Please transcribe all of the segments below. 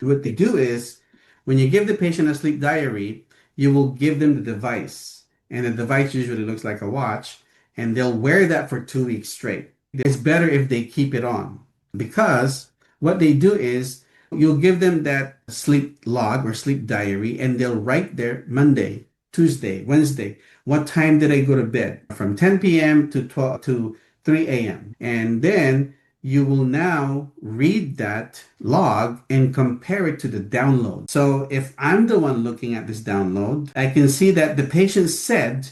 What they do is when you give the patient a sleep diary, you will give them the device. And the device usually looks like a watch, and they'll wear that for 2 weeks straight. It's better if they keep it on because what they do is you'll give them that sleep log or sleep diary, and they'll write there Monday, Tuesday, Wednesday. What time did I go to bed? From 10 p.m. to 12 to 3 a.m. And then you will now read that log and compare it to the download. So if I'm the one looking at this download, I can see that the patient said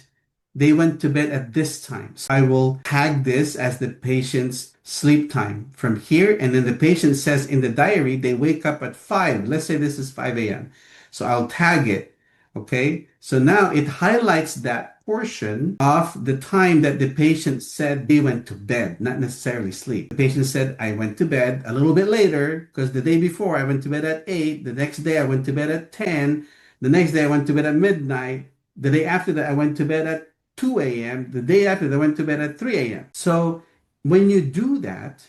they went to bed at this time. So I will tag this as the patient's sleep time from here. And then the patient says in the diary, they wake up at 5. Let's say this is 5 a.m. So I'll tag it. Okay. So now it highlights that portion of the time that the patient said they went to bed, not necessarily sleep. The patient said, I went to bed a little bit later because the day before I went to bed at 8. The next day I went to bed at 10. The next day I went to bed at midnight. The day after that I went to bed at 2 a.m. The day after that I went to bed at 3 a.m. So when you do that,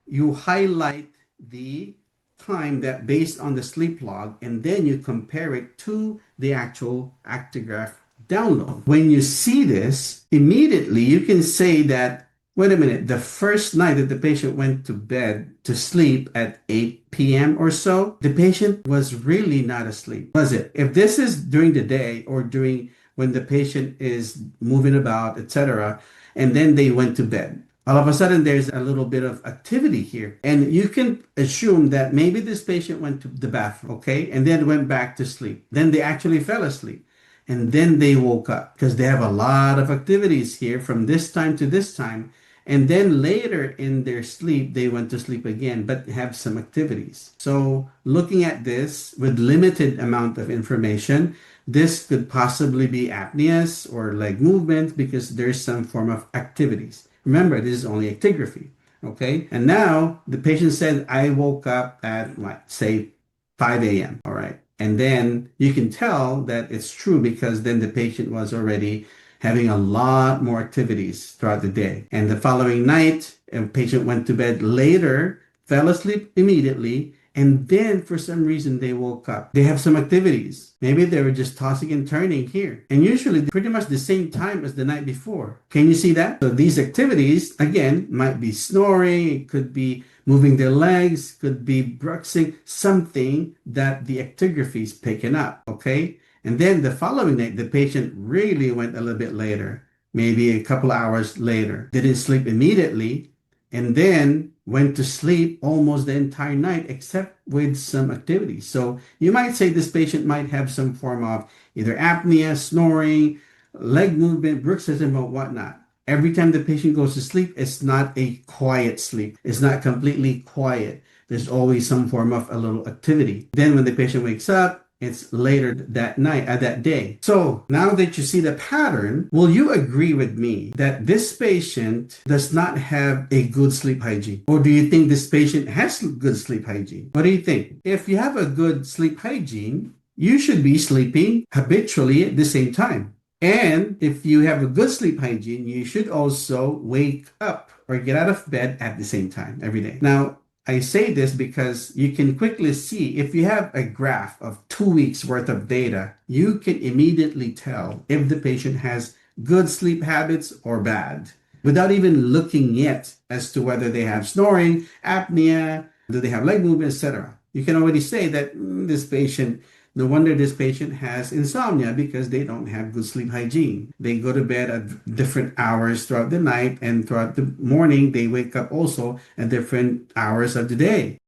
you highlight the time that based on the sleep log, and then you compare it to the actual Actigraph download. When you see this, immediately you can say that, wait a minute, the first night that the patient went to bed to sleep at 8 p.m. or so, the patient was really not asleep, was it? If this is during the day or during when the patient is moving about, etc., and then they went to bed, all of a sudden there's a little bit of activity here. And you can assume that maybe this patient went to the bathroom, okay, and then went back to sleep. Then they actually fell asleep. And then they woke up because they have a lot of activities here from this time to this time. And then later in their sleep, they went to sleep again, but have some activities. So looking at this with limited amount of information, this could possibly be apneas or leg movements because there's some form of activities. Remember, this is only actigraphy, okay? And now the patient said, I woke up at, like, say, 5 a.m., all right? And then you can tell that it's true because then the patient was already having a lot more activities throughout the day. And the following night, a patient went to bed later, fell asleep immediately, and then for some reason they woke up. They have some activities. Maybe they were just tossing and turning here. And usually pretty much the same time as the night before. Can you see that? So these activities, again, might be snoring. It could be moving their legs, could be bruxing, something that the actigraphy is picking up, okay? And then the following night, the patient really went a little bit later, maybe a couple hours later, didn't sleep immediately, and then went to sleep almost the entire night except with some activity. So you might say this patient might have some form of either apnea, snoring, leg movement, bruxism, or whatnot. Every time the patient goes to sleep, it's not a quiet sleep. It's not completely quiet. There's always some form of a little activity. Then when the patient wakes up, it's later that night, that day. So now that you see the pattern, will you agree with me that this patient does not have a good sleep hygiene? Or do you think this patient has good sleep hygiene? What do you think? If you have a good sleep hygiene, you should be sleeping habitually at the same time. And if you have a good sleep hygiene, you should also wake up or get out of bed at the same time every day. Now, I say this because you can quickly see if you have a graph of 2 weeks worth of data, you can immediately tell if the patient has good sleep habits or bad without even looking yet as to whether they have snoring, apnea, do they have leg movement, etc. You can already say that this patient, no wonder this patient has insomnia because they don't have good sleep hygiene. They go to bed at different hours throughout the night, and throughout the morning, they wake up also at different hours of the day.